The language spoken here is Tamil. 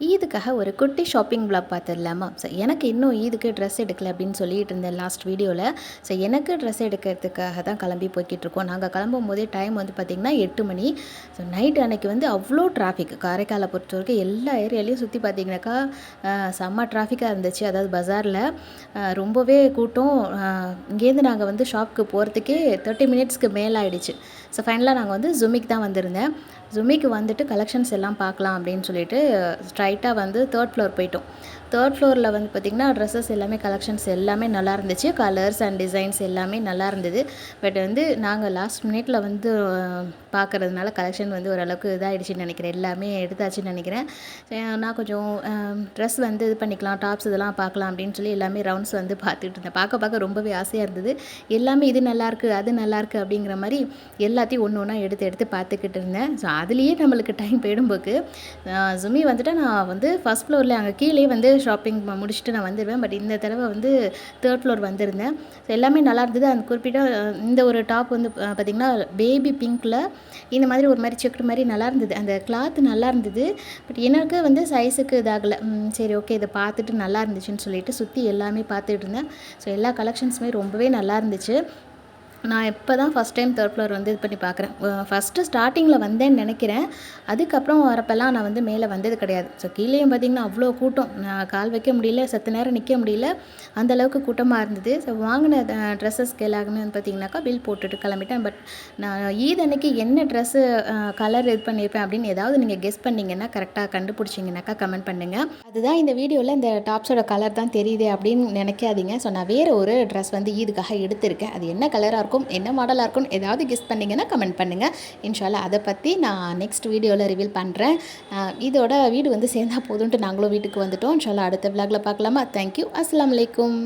ஈதுக்காக ஒரு குட்டி ஷாப்பிங் vlog பார்த்துடலாமா? ஸோ எனக்கு இன்னும் ஈதுக்கு ட்ரெஸ் எடுக்கல அப்படின்னு சொல்லிட்டு இருந்தேன் லாஸ்ட் வீடியோவில். ஸோ எனக்கு ட்ரெஸ் எடுக்கிறதுக்காக தான் கிளம்பி போய்கிட்டு இருக்கோம். நாங்கள் கிளம்பும் போதே டைம் வந்து பார்த்திங்கன்னா 8 மணி. ஸோ நைட் அன்னைக்கு வந்து அவ்வளோ டிராஃபிக். காரைக்காலை பொறுத்த வரைக்கும் எல்லா ஏரியாலையும் சுற்றி பார்த்திங்கனாக்கா செம்ம டிராஃபிக்காக இருந்துச்சு. அதாவது பஜாரில் ரொம்பவே கூட்டம். இங்கேருந்து நாங்கள் வந்து ஷாப்புக்கு போகிறதுக்கே 30 மினிட்ஸ்க்கு மேலே ஆகிடுச்சு. ஸோ ஃபைனலாக நாங்கள் வந்து ஜுமிக்கு தான் வந்திருந்தேன். ஜுமிக்கு வந்துட்டு கலெக்ஷன்ஸ் எல்லாம் பார்க்கலாம் அப்படின்னு சொல்லிட்டு ஸ்ட்ரைட்டாக வந்து 3rd ஃப்ளோர் போயிட்டோம். 3rd ஃப்ளோரில் வந்து பார்த்திங்கன்னா ட்ரெஸ்ஸஸ் எல்லாமே கலெக்ஷன்ஸ் எல்லாமே நல்லா இருந்துச்சு. கலர்ஸ் அண்ட் டிசைன்ஸ் எல்லாமே நல்லா இருந்தது. பட் வந்து நாங்கள் லாஸ்ட் மினிட்ல வந்து பார்க்குறதுனால கலெக்ஷன் வந்து ஓரளவுக்கு இதாகிடுச்சின்னு நினைக்கிறேன். எல்லாமே எடுத்தாச்சுன்னு நினைக்கிறேன். நான் கொஞ்சம் ட்ரெஸ் வந்து இது பண்ணிக்கலாம், டாப்ஸ் இதெல்லாம் பார்க்கலாம் அப்படின்னு சொல்லி எல்லாமே ரவுண்ட்ஸ் வந்து பார்த்துட்டு இருந்தேன். பார்க்க ரொம்பவே ஆசையாக இருந்தது. எல்லாமே இது நல்லாயிருக்கு அது நல்லாயிருக்கு அப்படிங்கிற மாதிரி எல்லாத்தையும் ஒன்று ஒன்றா எடுத்து பார்த்துக்கிட்டு இருந்தேன். ஸோ அதுலேயே நம்மளுக்கு டைம் போயிடும்போக்கு ஜுமி வந்துட்டு நான் வந்து ஃபஸ்ட் ஃப்ளோரில் அங்கே கீழே வந்து ஷாப்பிங் முடிச்சுட்டு நான் வந்துடுவேன். பட் இந்த தடவை வந்து 3rd ஃப்ளோர் வந்திருந்தேன். ஸோ எல்லாமே நல்லா இருந்தது. அந்த குறிப்பிட்ட இந்த ஒரு டாப் வந்து பார்த்திங்கன்னா பேபி பிங்க்கில் இந்த மாதிரி ஒரு மாதிரி செக்குடு மாதிரி நல்லா இருந்தது. அந்த கிளாத் நல்லா இருந்தது. பட் எனக்கு வந்து சைஸுக்கு இதாகலை. சரி ஓகே இதை பார்த்துட்டு நல்லா இருந்துச்சுன்னு சொல்லிட்டு சுற்றி எல்லாமே பார்த்துட்டு இருந்தேன். ஸோ எல்லா கலெக்ஷன்ஸுமே ரொம்பவே நல்லா இருந்துச்சு. நான் இப்போ தான் ஃபஸ்ட் டைம் 3rd ஃப்ளோர் வந்து இது பண்ணி பார்க்குறேன். ஃபஸ்ட்டு ஸ்டார்டிங்கில் வந்தேன்னு நினைக்கிறேன். அதுக்கப்புறம் வரப்பெல்லாம் நான் வந்து மேலே வந்தது கிடையாது. ஸோ கீழேயும் பார்த்திங்கன்னா அவ்வளோ கூட்டம். நான் கால் வைக்க முடியல, சற்று நேரம் நிற்க முடியல, அந்தளவுக்கு கூட்டமாக இருந்தது. ஸோ வாங்கின ட்ரெஸ்ஸஸ்க்கு எல்லாமே வந்து பார்த்திங்கனாக்கா பில் போட்டுட்டு கிளம்பிட்டேன். பட் நான் ஈத் அன்னைக்கு என்ன ட்ரெஸ்ஸு கலர் இது பண்ணியிருப்பேன் அப்படின்னு ஏதாவது நீங்கள் கெஸ் பண்ணிங்கன்னா கரெக்டாக கண்டுபிடிச்சிங்கனாக்கா கமெண்ட் பண்ணுங்கள். அதுதான் இந்த வீடியோவில் இந்த டாப்ஸோட கலர் தான் தெரியுது அப்படின்னு நினைக்காதீங்க. ஸோ நான் வேறு ஒரு ட்ரெஸ் வந்து ஈதுக்காக எடுத்திருக்கேன். அது என்ன கலராக இருக்கும், என்ன மாடலாக இருக்கும் ஏதாவது கெஸ் பண்ணிங்கன்னா கமெண்ட் பண்ணுங்கள். இன்ஷால்லா அதை பற்றி நான் நெக்ஸ்ட் வீடியோவில் ரிவீல் பண்ணுறேன். இதோட வீடு வந்து சேர்ந்தா போதும்ன்ட்டு நாங்களும் வீட்டுக்கு வந்துட்டோம். இன்ஷால்லா அடுத்த விலாகில் பார்க்கலாமா? தேங்க்யூ. அஸ்ஸலாமு அலைக்கும்.